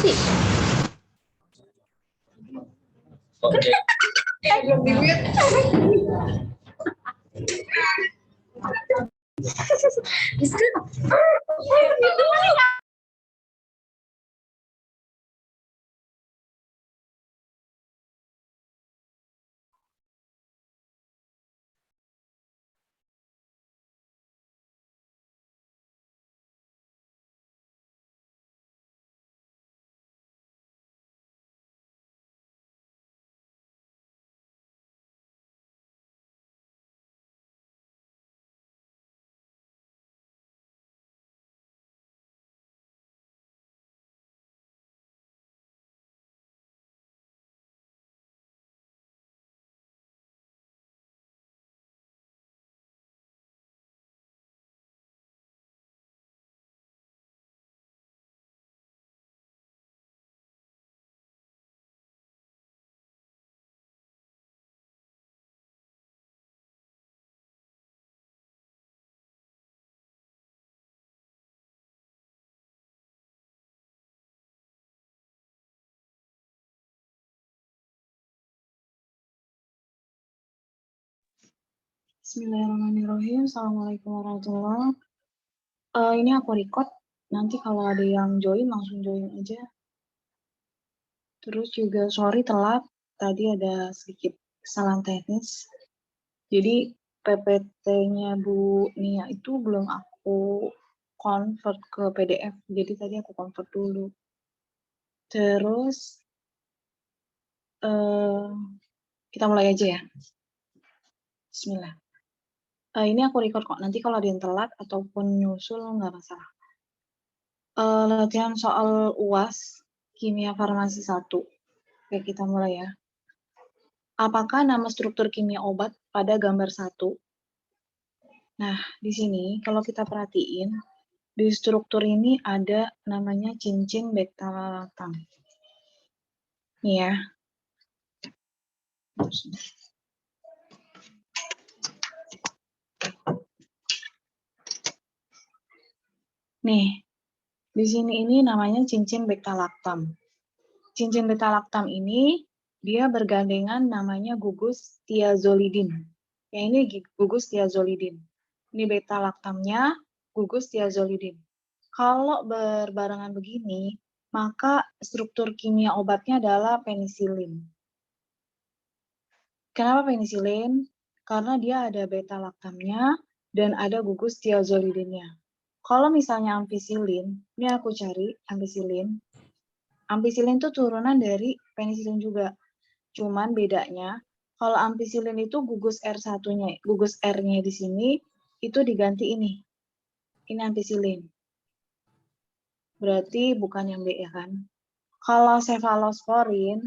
sih? Oke. Belum di-mute. Bismillahirrahmanirrahim. Assalamualaikum warahmatullahi wabarakatuh. Ini aku record. Nanti kalau ada yang join, langsung join aja. Terus juga sorry telat. Tadi ada sedikit kesalahan teknis. Jadi PPT-nya Bu Nia itu belum aku convert ke PDF. Jadi tadi aku convert dulu. Terus kita mulai aja ya. Bismillah. Ini aku record kok. Nanti kalau ada yang telat ataupun nyusul nggak masalah. Latihan soal UAS Kimia Farmasi 1. Oke, kita mulai ya. Apakah nama struktur kimia obat pada gambar 1? Nah, di sini kalau kita perhatiin, di struktur ini ada namanya cincin beta-lactam. Nih ya. Nih, di sini ini namanya cincin beta-lactam. Cincin beta-lactam ini dia bergandengan namanya gugus thiazolidin. Yang ini gugus thiazolidin. Ini beta-lactamnya gugus thiazolidin. Kalau berbarengan begini, maka struktur kimia obatnya adalah penisilin. Kenapa penisilin? Karena dia ada beta-lactamnya dan ada gugus thiazolidinnya. Kalau misalnya ampicillin, ini aku cari ampicillin. Ampicillin itu turunan dari penisilin juga. Cuman bedanya, kalau ampicillin itu gugus R1-nya, gugus R-nya di sini, itu diganti ini. Ini ampicillin. Berarti bukan yang B ya kan? Kalau cephalosporin,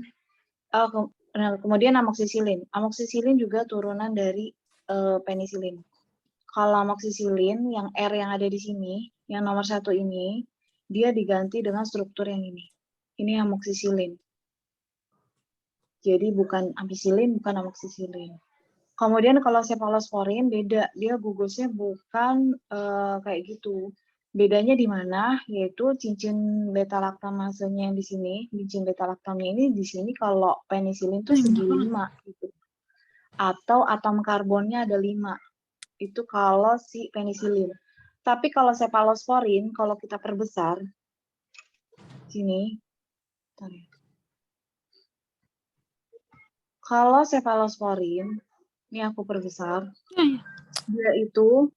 kemudian amoxicillin. Amoxicillin juga turunan dari penisilin. Kalau amoxicillin, yang R yang ada di sini, yang nomor 1 ini, dia diganti dengan struktur yang ini. Ini amoxicillin. Jadi bukan ampicillin, bukan amoxicillin. Kemudian kalau cephalosporin beda, dia gugusnya bukan kayak gitu. Bedanya di mana? Yaitu cincin beta-lactamasenya yang di sini, cincin beta-lactamnya ini di sini kalau penisilin tuh segi 5 gitu. Atau atom karbonnya ada 5. Itu kalau si penisilin. Tapi kalau cephalosporin, kalau kita perbesar, sini, kalau cephalosporin, ini aku perbesar, dia itu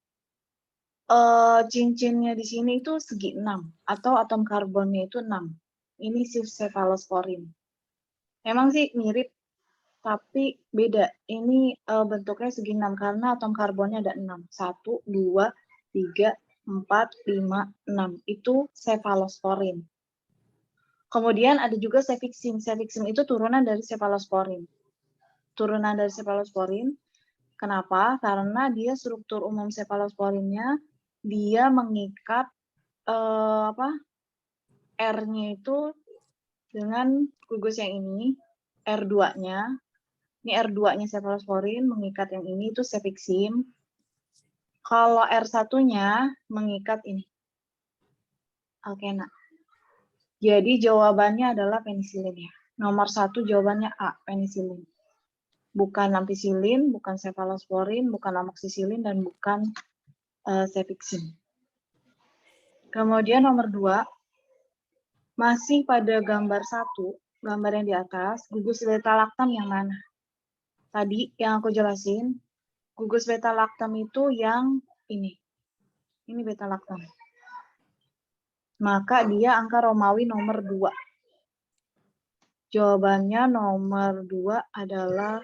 cincinnya di sini itu segi 6, atau atom karbonnya itu 6. Ini si cephalosporin. Memang sih mirip, tapi beda. Ini bentuknya segi 6 karena atom karbonnya ada 6. 1, 2, 3, 4, 5, 6. Itu cephalosporin. Kemudian ada juga cefixim. Cefixim itu turunan dari cephalosporin. Turunan dari cephalosporin. Kenapa? Karena dia struktur umum cephalosporinnya dia mengikat R-nya itu dengan gugus yang ini, R2-nya. Ini R2-nya cephalosporin mengikat yang ini itu cefixim. Kalau R1-nya mengikat ini, alkena. Jadi jawabannya adalah penisilin ya. Nomor 1 jawabannya A, penisilin. Bukan ampicillin, bukan cephalosporin, bukan amoxicillin, dan bukan cefixim. Kemudian nomor 2, masih pada gambar 1, gambar yang di atas, gugus beta-laktam yang mana? Tadi yang aku jelasin, gugus beta-laktam itu yang ini. Ini beta-laktam. Maka dia angka Romawi nomor 2. Jawabannya nomor 2 adalah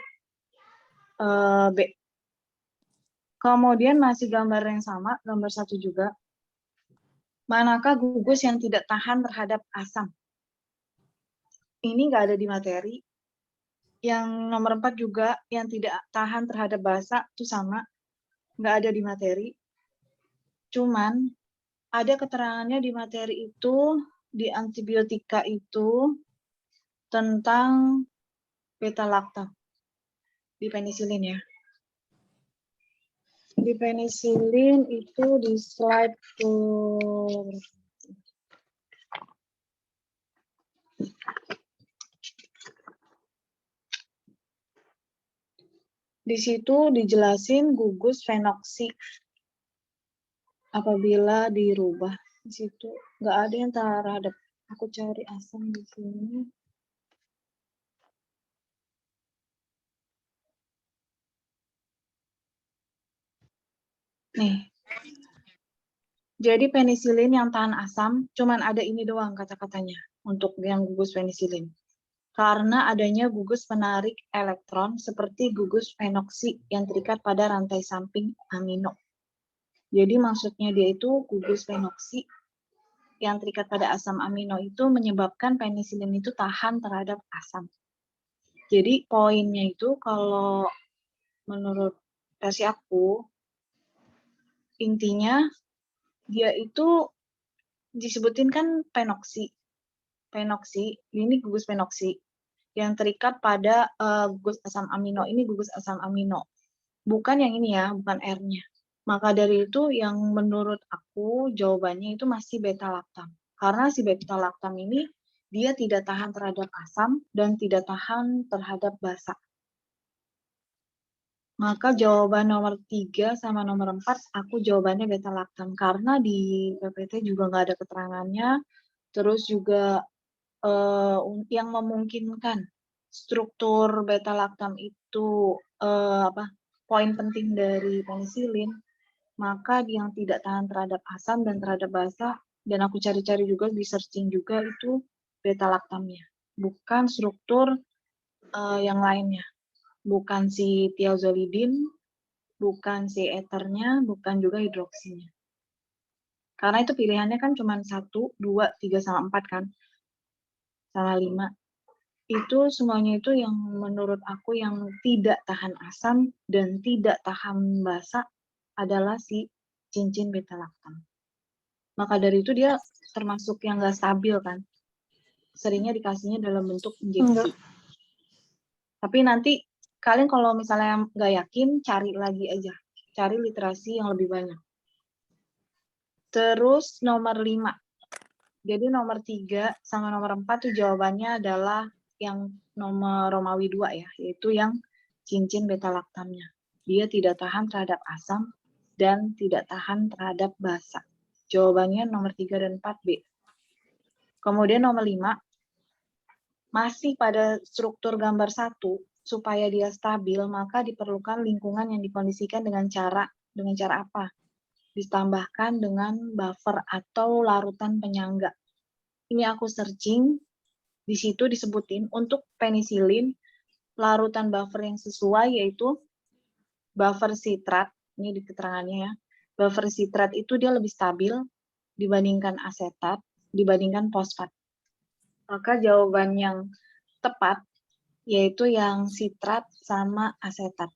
B. Kemudian masih gambar yang sama, gambar 1 juga. Manakah gugus yang tidak tahan terhadap asam? Ini nggak ada di materi. Yang nomor 4 juga, yang tidak tahan terhadap basa, itu sama. Nggak ada di materi. Cuman, ada keterangannya di materi itu, di antibiotika itu, tentang beta-laktam. Di penisilin ya. Di penisilin itu di slide di situ dijelasin gugus fenoksi apabila dirubah. Di situ nggak ada yang terhadap. Aku cari asam di sini. Nih. Jadi penisilin yang tahan asam, cuman ada ini doang kata-katanya untuk yang gugus penisilin. Karena adanya gugus penarik elektron seperti gugus fenoksi yang terikat pada rantai samping amino. Jadi maksudnya dia itu gugus fenoksi yang terikat pada asam amino itu menyebabkan penisilin itu tahan terhadap asam. Jadi poinnya itu kalau menurut versi aku, intinya dia itu disebutin kan penoksi. Penoksi, ini gugus penoksi yang terikat pada gugus asam amino. Ini gugus asam amino. Bukan yang ini ya, bukan R-nya. Maka dari itu yang menurut aku jawabannya itu masih beta-laktam. Karena si beta-laktam ini dia tidak tahan terhadap asam dan tidak tahan terhadap basa. Maka jawaban nomor 3 sama nomor 4 aku jawabannya beta-laktam. Karena di PPT juga nggak ada keterangannya. Terus juga yang memungkinkan struktur beta-laktam itu poin penting dari penisilin, maka yang tidak tahan terhadap asam dan terhadap basa, dan aku cari-cari juga di searching juga itu beta-laktamnya, bukan struktur yang lainnya, bukan si thiazolidin, bukan si eternya, bukan juga hidroksinya. Karena itu pilihannya kan cuma 1, 2, 3, sama 4 kan, sama 5. Itu semuanya itu yang menurut aku yang tidak tahan asam dan tidak tahan basa adalah si cincin beta-laktam. Maka dari itu dia termasuk yang nggak stabil kan. Seringnya dikasihnya dalam bentuk injeksi. Tapi nanti kalian kalau misalnya nggak yakin, cari lagi aja. Cari literasi yang lebih banyak. Terus nomor 5. Jadi nomor 3 sama nomor 4 tuh jawabannya adalah yang nomor Romawi 2 ya, yaitu yang cincin beta-laktamnya. Dia tidak tahan terhadap asam dan tidak tahan terhadap basa. Jawabannya nomor 3 dan 4B. Kemudian nomor 5, masih pada struktur gambar 1, supaya dia stabil, maka diperlukan lingkungan yang dikondisikan dengan cara apa? Ditambahkan dengan buffer atau larutan penyangga. Ini aku searching, di situ disebutin untuk penisilin, larutan buffer yang sesuai yaitu buffer sitrat, ini di keterangannya ya, buffer sitrat itu dia lebih stabil dibandingkan asetat, dibandingkan fosfat. Maka jawaban yang tepat yaitu yang sitrat sama asetat.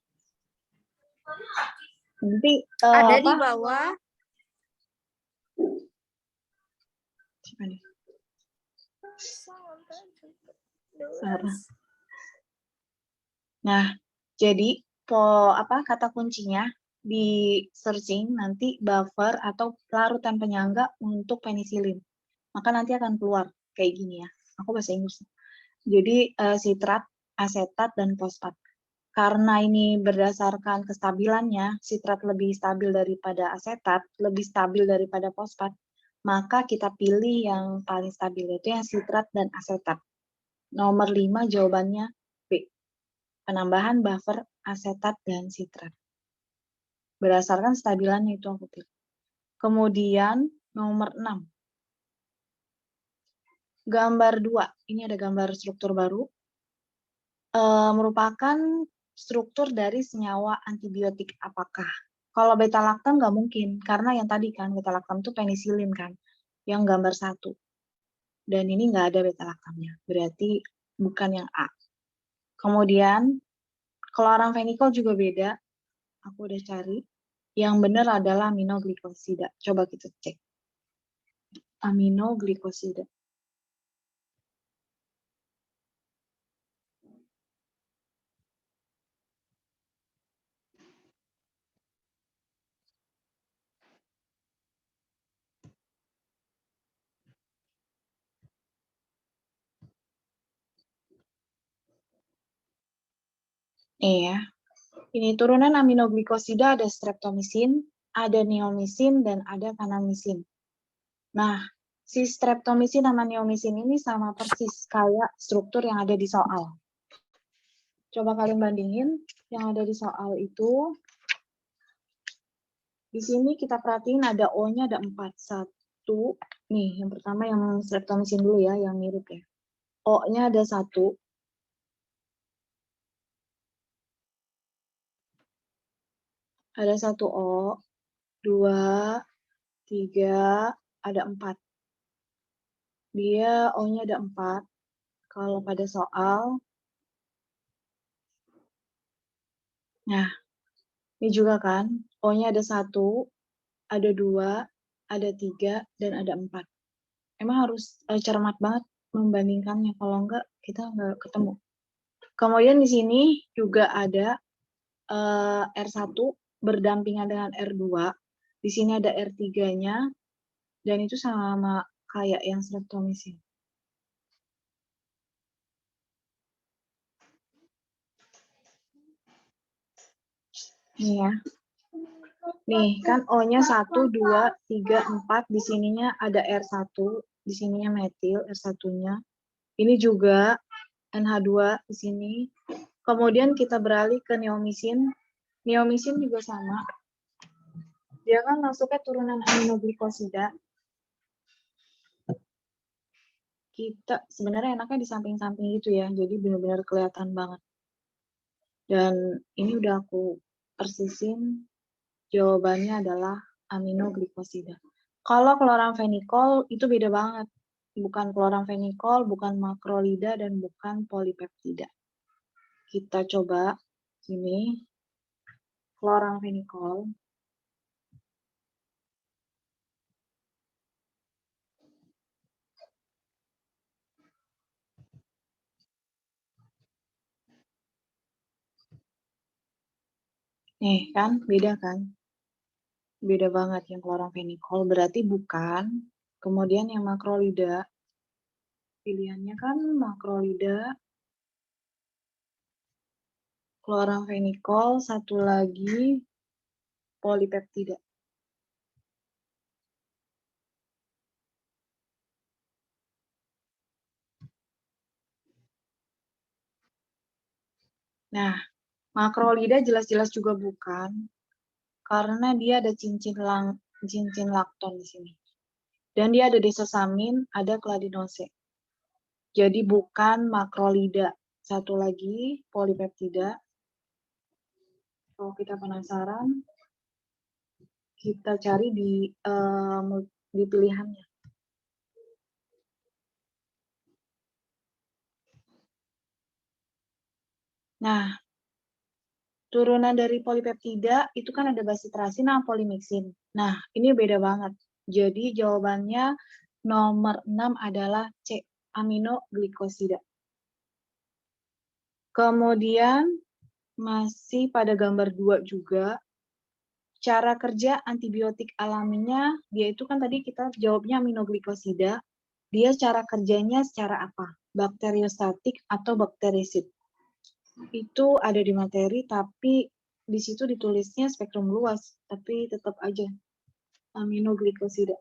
Nanti ada di bawah. Siapa nih? Sarah. Nah, jadi kata kuncinya di searching nanti buffer atau larutan penyangga untuk penisilin. Maka nanti akan keluar kayak gini ya. Aku bahasa Inggris. Jadi sitrat, asetat, dan fosfat. Karena ini berdasarkan kestabilannya, sitrat lebih stabil daripada asetat, lebih stabil daripada fosfat, maka kita pilih yang paling stabil, yaitu yang sitrat dan asetat. Nomor 5 jawabannya B. Penambahan buffer asetat dan sitrat. Berdasarkan stabilannya itu aku pilih. Kemudian nomor 6. Gambar 2. Ini ada gambar struktur baru. Merupakan struktur dari senyawa antibiotik apakah? Kalau beta-laktam nggak mungkin, karena yang tadi kan beta-laktam itu penisilin kan, yang gambar 1. Dan ini nggak ada beta-laktamnya, berarti bukan yang A. Kemudian, kloramfenikol juga beda, aku udah cari. Yang benar adalah aminoglikosida. Coba kita cek. Aminoglikosida. Iya. Ini turunan aminoglikosida ada streptomisin, ada neomisin, dan ada kanamisin. Nah, si streptomisin sama neomisin ini sama persis kayak struktur yang ada di soal. Coba kalian bandingin yang ada di soal itu. Di sini kita perhatiin ada O-nya ada 4. 1, nih yang pertama yang streptomisin dulu ya, yang mirip ya. O-nya ada 1. Ada 1 O, 2, 3, ada 4. Dia O-nya ada 4. Kalau pada soal, nah, ini juga kan, O-nya ada 1, ada 2, ada 3, dan ada 4. Emang harus cermat banget membandingkannya, kalau enggak kita enggak ketemu. Kemudian di sini juga ada R1 berdampingan dengan R2. Di sini ada R3-nya, dan itu sama kayak yang streptomisin. Nih ya. Nih, kan O-nya 1, 2, 3, 4. Di sininya ada R1. Di sininya metil, R1-nya. Ini juga NH2 di sini. Kemudian kita beralih ke neomisin. Neomisin juga sama. Dia kan masuknya turunan aminoglikosida. Kita sebenarnya enaknya di samping-samping gitu ya. Jadi benar-benar kelihatan banget. Dan ini udah aku persisin. Jawabannya adalah aminoglikosida. Kalau kloramfenikol itu beda banget. Bukan kloramfenikol, bukan makrolida, dan bukan polipeptida. Kita coba sini. Kloramfenikol. Nih kan, beda kan? Beda banget yang kloramfenikol. Berarti bukan. Kemudian yang makrolida. Pilihannya kan makrolida, kloramfenikol, satu lagi polipeptida. Nah, makrolida jelas-jelas juga bukan, karena dia ada cincin lakton di sini. Dan dia ada desosamin, ada kladinose. Jadi bukan makrolida. Satu lagi polipeptida. Kalau kita penasaran, kita cari di pilihannya. Nah, turunan dari polipeptida itu kan ada basitrasin sama polimixin. Nah, ini beda banget. Jadi jawabannya nomor 6 adalah C, aminoglikosida. Kemudian masih pada gambar 2 juga, cara kerja antibiotik alaminya, dia itu kan tadi kita jawabnya aminoglikosida. dia cara kerjanya secara apa? Bakteriostatik atau bakterisid? Itu ada di materi, tapi di situ ditulisnya spektrum luas, tapi tetap aja aminoglikosida.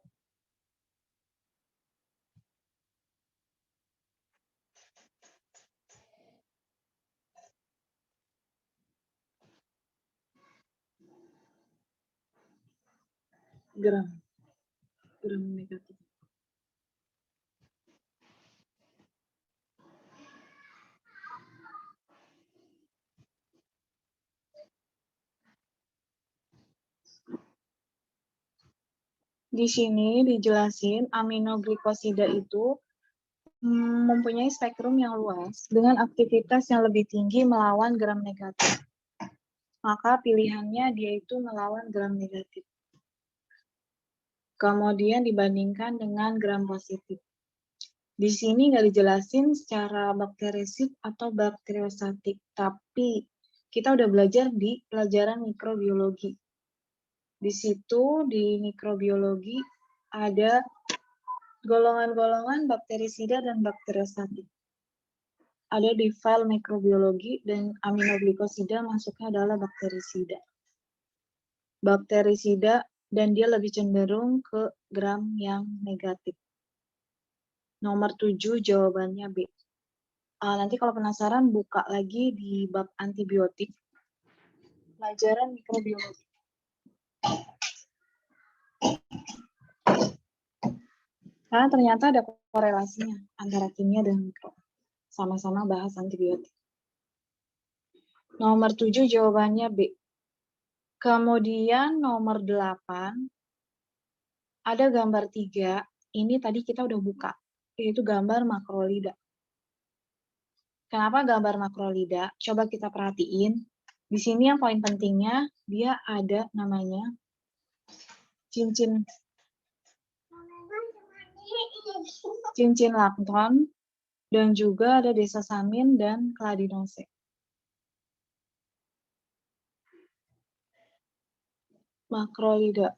Gram negatif. Di sini dijelasin aminoglikosida itu mempunyai spektrum yang luas dengan aktivitas yang lebih tinggi melawan gram negatif. Maka pilihannya dia itu melawan gram negatif. Kemudian dibandingkan dengan gram positif. Di sini nggak dijelasin secara bakterisid atau bakteriostatik, tapi kita udah belajar di pelajaran mikrobiologi. Di situ di mikrobiologi ada golongan-golongan bakterisida dan bakteriostatik. Ada di file mikrobiologi dan aminoglikosida masuknya adalah bakterisida. Bakterisida dan dia lebih cenderung ke gram yang negatif. Nomor 7 jawabannya B. Nanti kalau penasaran buka lagi di bab antibiotik. Pelajaran mikrobiologi. Karena ternyata ada korelasinya antara kimia dan mikro. Sama-sama bahas antibiotik. Nomor 7 jawabannya B. Kemudian nomor 8, ada gambar 3, ini tadi kita udah buka, yaitu gambar makrolida. Kenapa gambar makrolida? Coba kita perhatiin. Di sini yang poin pentingnya, dia ada namanya cincin plankton, dan juga ada desosamin dan kladinose. Makrolida.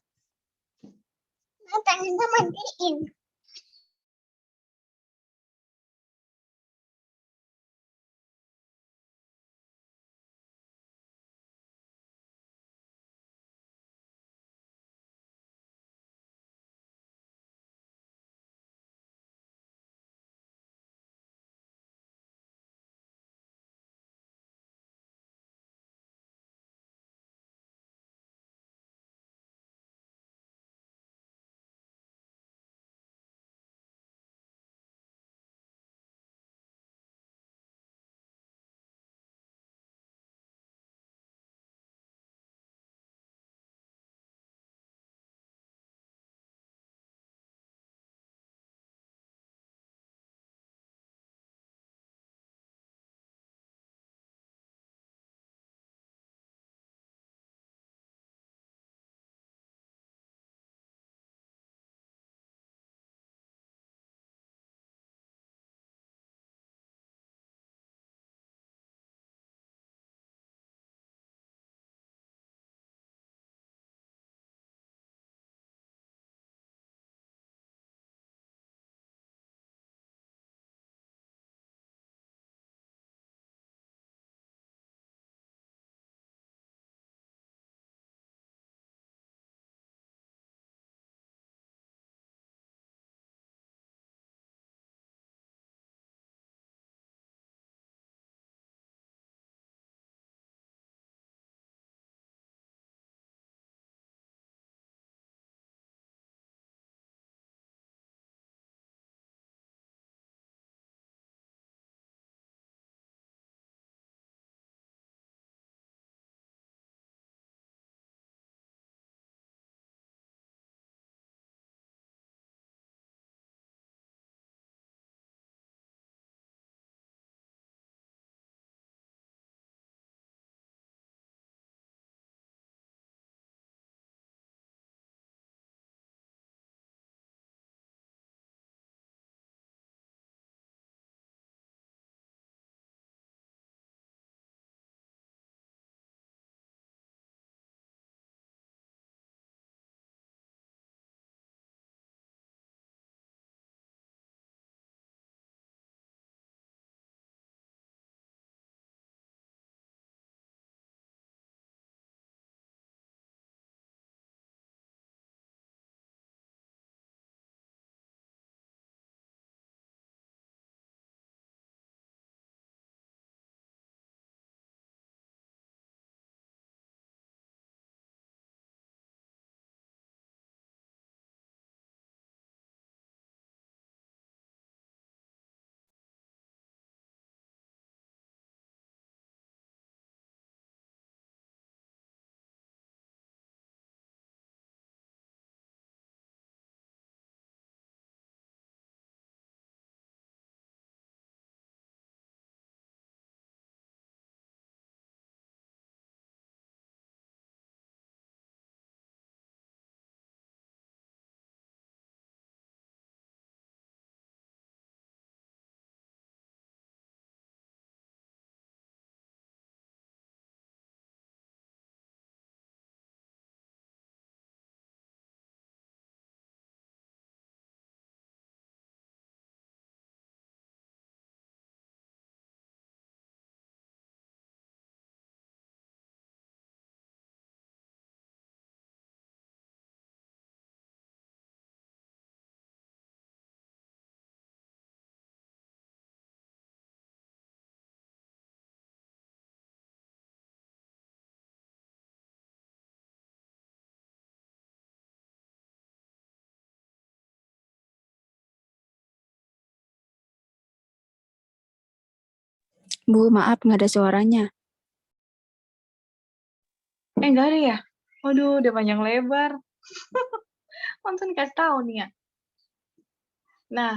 Bu, maaf nggak ada suaranya. Nggak ada ya? Waduh, udah panjang lebar. Langsung dikasih tahu nih ya. Nah,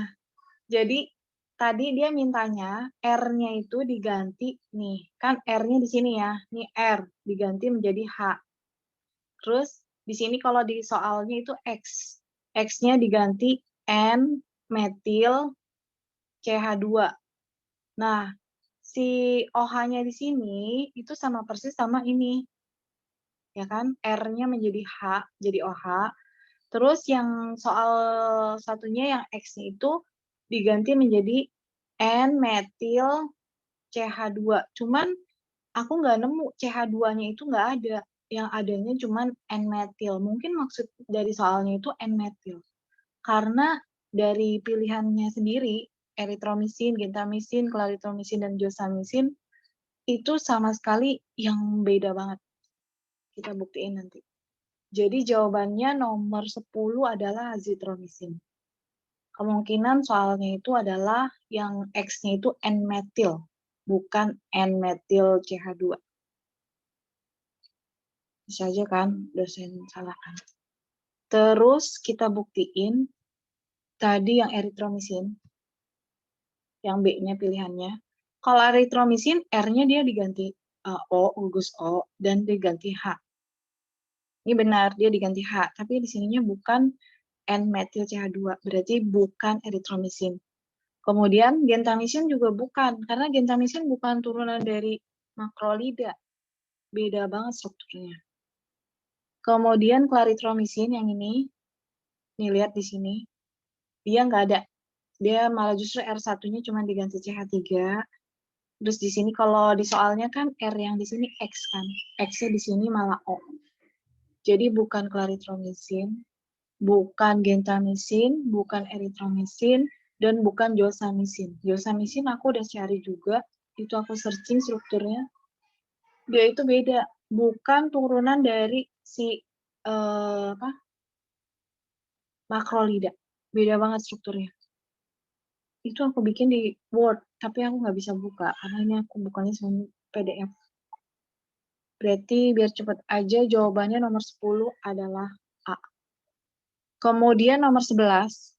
jadi tadi dia mintanya R-nya itu diganti nih. Kan R-nya di sini ya. Nih R diganti menjadi H. Terus di sini kalau di soalnya itu X. X-nya diganti N-metil CH2. Nah, si OH-nya di sini itu sama persis sama ini. Ya kan? R-nya menjadi H, jadi OH. Terus yang soal satunya yang X-nya itu diganti menjadi N-metil CH2. Cuman aku nggak nemu CH2-nya itu nggak ada. Yang adanya cuman N-metil. Mungkin maksud dari soalnya itu N-metil. Karena dari pilihannya sendiri, eritromisin, gentamisin, klaritromisin, dan josamisin, itu sama sekali yang beda banget. Kita buktiin nanti. Jadi jawabannya nomor 10 adalah azitromisin. Kemungkinan soalnya itu adalah yang X-nya itu N-metil, bukan N-metil CH2. Bisa aja kan dosen salahkan. Terus kita buktiin tadi yang eritromisin, yang B-nya pilihannya. Kalau eritromisin, R-nya dia diganti O, gugus O, dan diganti H. Ini benar, dia diganti H, tapi di sininya bukan N-metil CH2, berarti bukan eritromisin. Kemudian gentamisin juga bukan, karena gentamisin bukan turunan dari makrolida. Beda banget strukturnya. Kemudian klaritromisin yang ini, nih lihat di sini, dia nggak ada. Dia malah justru R1-nya cuma diganti CH3. Terus di sini kalau di soalnya kan R yang di sini X kan. X-nya di sini malah O. Jadi bukan klaritromisin, bukan gentamisin, bukan eritromisin, dan bukan josamisin. Josamisin aku udah cari juga, itu aku searching strukturnya. Dia itu beda, bukan turunan dari si makrolida. Beda banget strukturnya. Itu aku bikin di Word, tapi aku nggak bisa buka, karena ini aku bukanya sama PDF. Berarti biar cepet aja jawabannya nomor 10 adalah A. Kemudian nomor 11.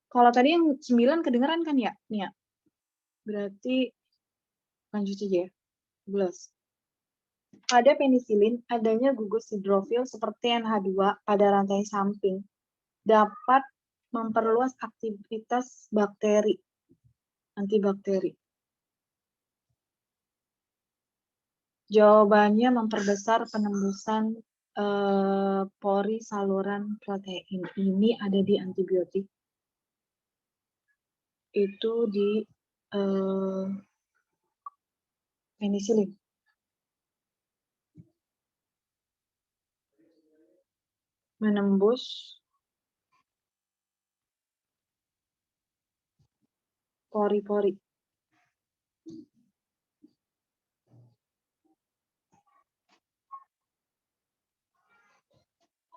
Kalau tadi yang 9 kedengeran kan ya? Nih ya. Berarti lanjut aja ya. 11. Pada penisilin, adanya gugus hidrofil seperti NH2 pada rantai samping dapat memperluas aktivitas bakteri, antibakteri. Jawabannya memperbesar penembusan pori saluran protein. Ini ada di antibiotik. Itu di penisilin. Menembus pori-pori.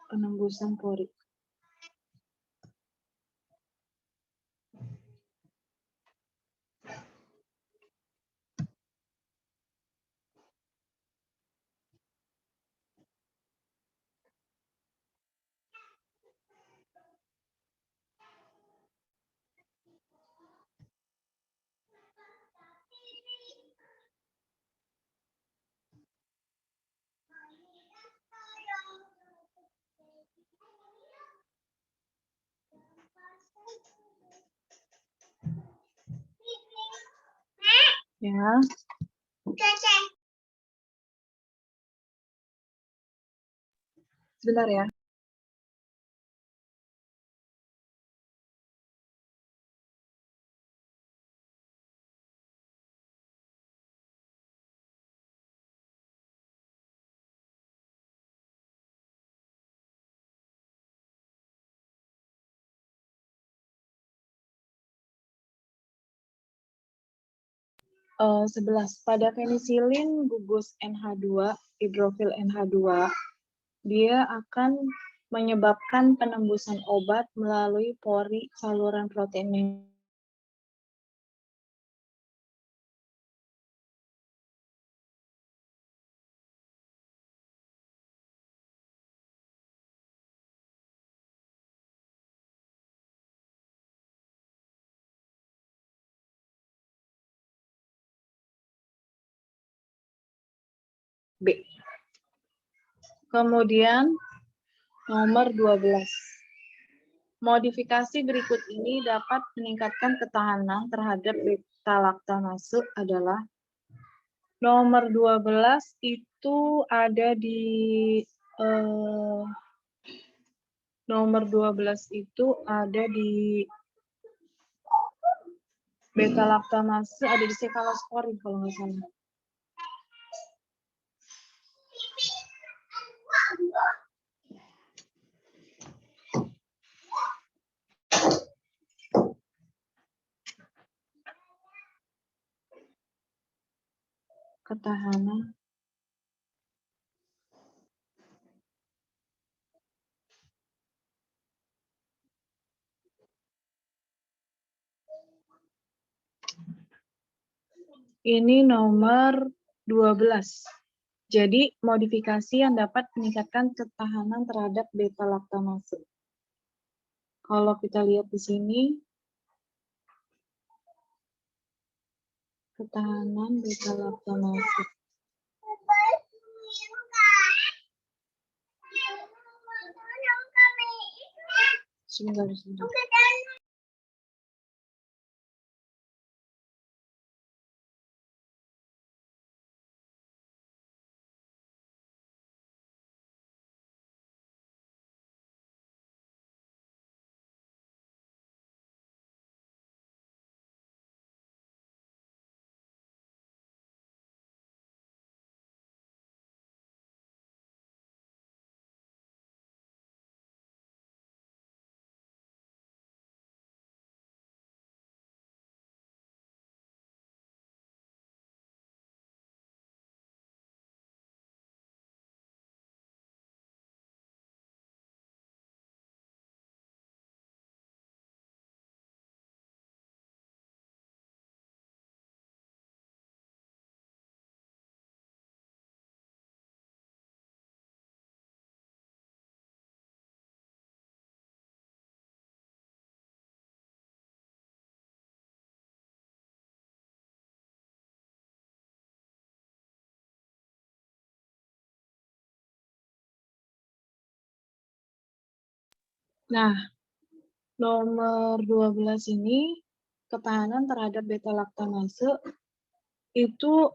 Penembusan pori. Ya. Sebentar ya. Eh, 11. Pada penisilin gugus NH2, hidrofil NH2, dia akan menyebabkan penembusan obat melalui pori saluran protein. B. Kemudian nomor 12. Modifikasi berikut ini dapat meningkatkan ketahanan terhadap beta-laktamase adalah nomor 12 itu ada di nomor 12 itu ada di beta-laktamase ada di cefalosporin kalau nggak salah. Ketahanan ini nomor 12. Jadi modifikasi yang dapat meningkatkan ketahanan terhadap beta-laktamase. Kalau kita lihat di sini ketahanan beta-laktamase. Sebentar. Nah, nomor 12 ini ketahanan terhadap beta-laktamase itu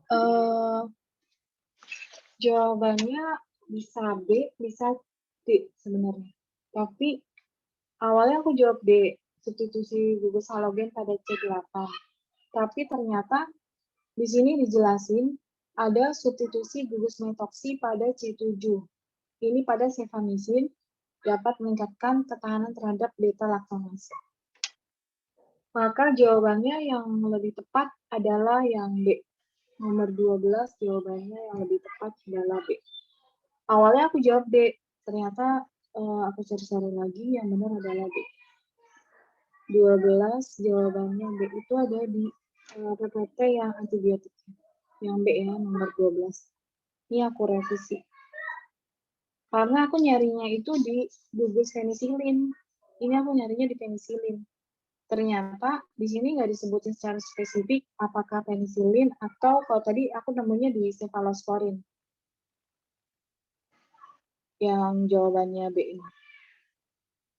jawabannya bisa B, bisa D sebenarnya. Tapi awalnya aku jawab D, substitusi gugus halogen pada C8. Tapi ternyata di sini dijelasin ada substitusi gugus metoksi pada C7. Ini pada cefamisin dapat meningkatkan ketahanan terhadap beta-laktamase. Maka jawabannya yang lebih tepat adalah yang B. Nomor 12 jawabannya yang lebih tepat adalah B. Awalnya aku jawab D, ternyata aku cari-cari lagi yang benar adalah B. 12 jawabannya B itu ada di PPT yang antibiotik. Yang B ya, nomor 12. Ini aku revisi. Karena aku nyarinya itu di gugus penisilin. Ini aku nyarinya di penisilin. Ternyata di sini nggak disebutin secara spesifik apakah penisilin atau kalau tadi aku nemunya di cefalosporin. Yang jawabannya B ini.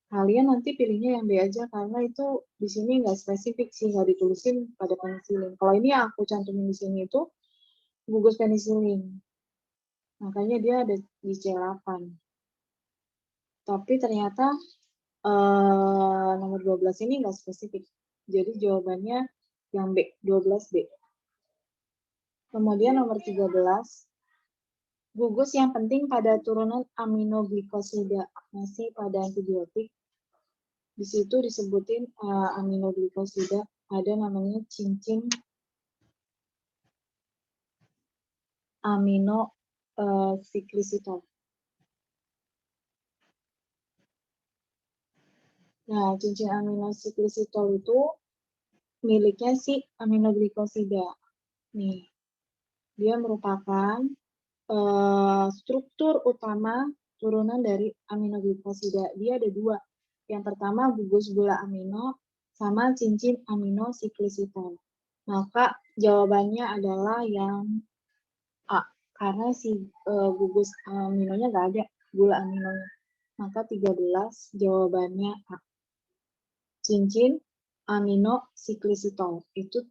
Kalian nanti pilihnya yang B aja karena itu di sini nggak spesifik sih, nggak ditulisin pada penisilin. Kalau ini yang aku cantumin di sini itu gugus penisilin. Makanya dia ada di C8. Tapi ternyata nomor 12 ini nggak spesifik. Jadi jawabannya yang B, 12B. Kemudian nomor 13, gugus yang penting pada turunan aminoglikosida, masih pada antibiotik. Di situ disebutin aminoglikosida, ada namanya cincin aminosiklisitol. Nah, cincin aminosiklisitol itu miliknya si aminoglikosida. Nih, dia merupakan struktur utama turunan dari aminoglikosida. Dia ada dua. Yang pertama gugus gula amino sama cincin aminosiklisitol. Maka jawabannya adalah yang A, karena si gugus aminonya nggak ada, gula aminonya. Maka 13 jawabannya A. Cincin aminosiklisitol itu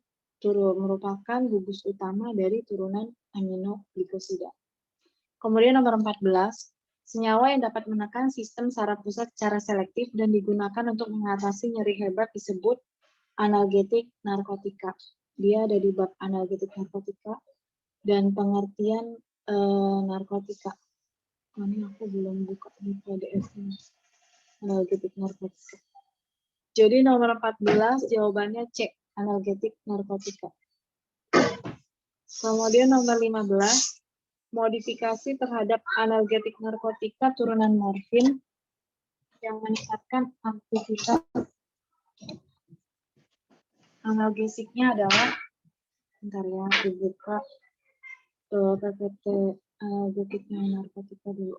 merupakan gugus utama dari turunan aminoglikosida. Kemudian nomor 14, senyawa yang dapat menekan sistem saraf pusat secara selektif dan digunakan untuk mengatasi nyeri hebat disebut analgetik narkotika. Dia ada di bab analgetik narkotika dan pengertian narkotika. Ini aku belum buka di PDF-nya. Analgetik narkotika. Jadi nomor 14 jawabannya C, analgetik narkotika. Kemudian nomor 15, modifikasi terhadap analgetik narkotika turunan morfin yang meningkatkan aktivitas analgesiknya adalah, bentar ya, dibuka PPT analgetiknya narkotika dulu.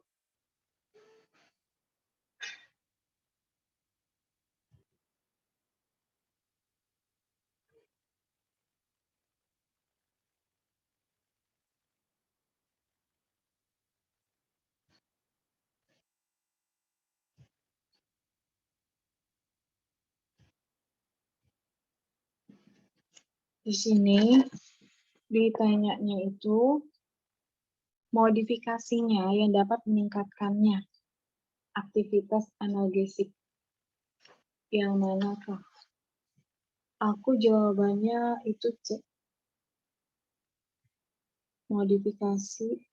Di sini ditanyanya itu modifikasinya yang dapat meningkatkannya aktivitas analgesik yang manakah? Aku jawabannya itu C. Modifikasi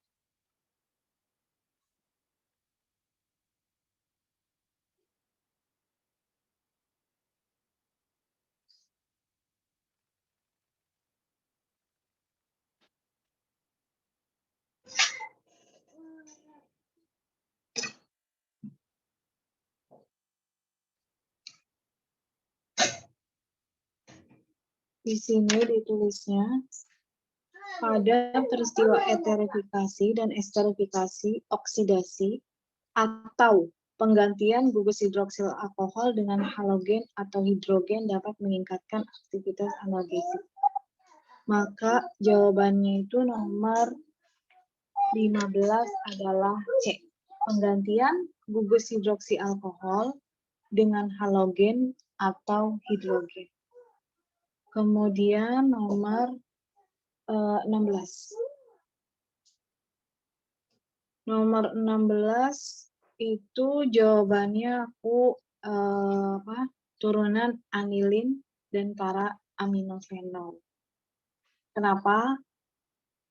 di sini ditulisnya pada peristiwa eterifikasi dan esterifikasi, oksidasi, atau penggantian gugus hidroksil alkohol dengan halogen atau hidrogen dapat meningkatkan aktivitas analgesik. Maka jawabannya itu nomor 15 adalah C. Penggantian gugus hidroksi alkohol dengan halogen atau hidrogen. Kemudian nomor 16. Nomor 16 itu jawabannya aku turunan anilin dan para aminofenol. Kenapa?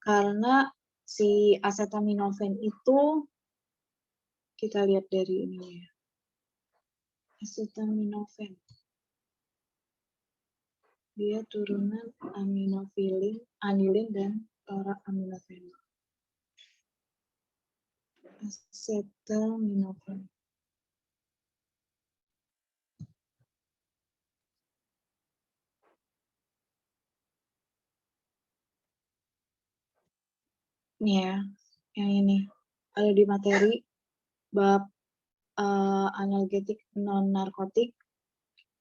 Karena si asetaminofen itu kita lihat dari ini ya. Asetaminofen. Dia turunan aminofilin, anilin dan para aminofenol. Asetaminofen. Nih ya, yang ini ada di materi bab analgetik non narkotik.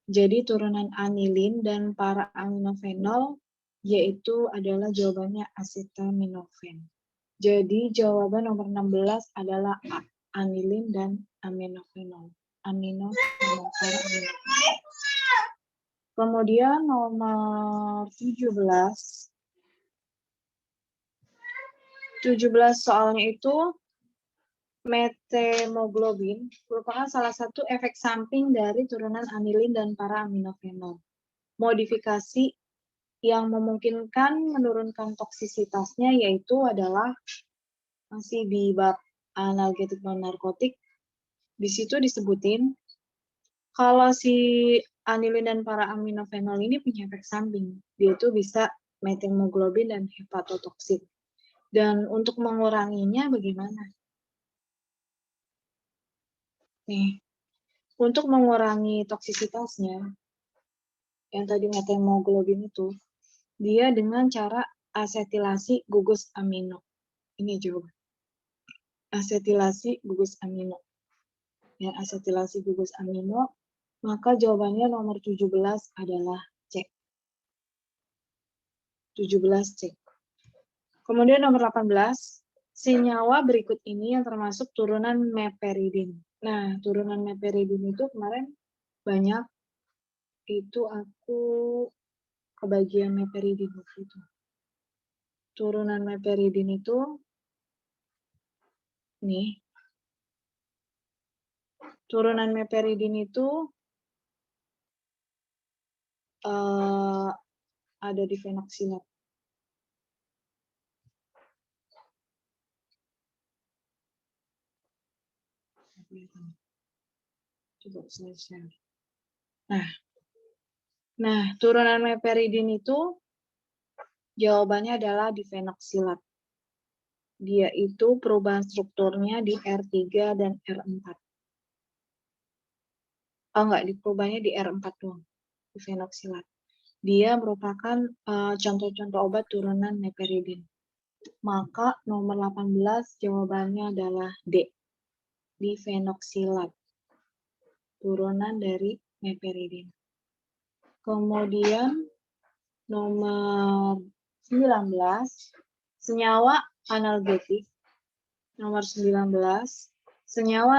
Jadi turunan anilin dan para aminofenol yaitu adalah jawabannya asetaminofen. Jadi jawaban nomor 16 adalah A, anilin dan aminofenol. Aminofenol, para aminofenol. Kemudian nomor 17. 17 soalnya itu methemoglobin merupakan salah satu efek samping dari turunan anilin dan para aminofenol. Modifikasi yang memungkinkan menurunkan toksisitasnya yaitu adalah masih di bab analgetik non narkotik. Di situ disebutin kalau si anilin dan para aminofenol ini punya efek samping, dia itu bisa methemoglobin dan hepatotoksik. Dan untuk menguranginya bagaimana? Nih, Untuk mengurangi toksisitasnya, yang tadi methemoglobin itu, dia dengan cara asetilasi gugus amino. Ini jawaban. Asetilasi gugus amino. Ya, asetilasi gugus amino, maka jawabannya nomor 17 adalah C. 17 C. Kemudian nomor 18, senyawa berikut ini yang termasuk turunan meperidin. Nah, turunan meperidin itu kemarin banyak, itu aku kebagian meperidin itu. Turunan meperidin itu, nih, turunan meperidin itu ada di fenoksilat. Coba saya share. Nah, turunan meperidin itu jawabannya adalah di fenoksilat. Dia itu perubahan strukturnya di R3 dan R4. Oh enggak, perubahannya di R4 doang, di fenoksilat. Dia merupakan contoh-contoh obat turunan meperidin. Maka nomor 18 jawabannya adalah D, di fenoksilat. Turunan dari meperidin. Kemudian nomor 19, senyawa analgetik. Nomor 19, senyawa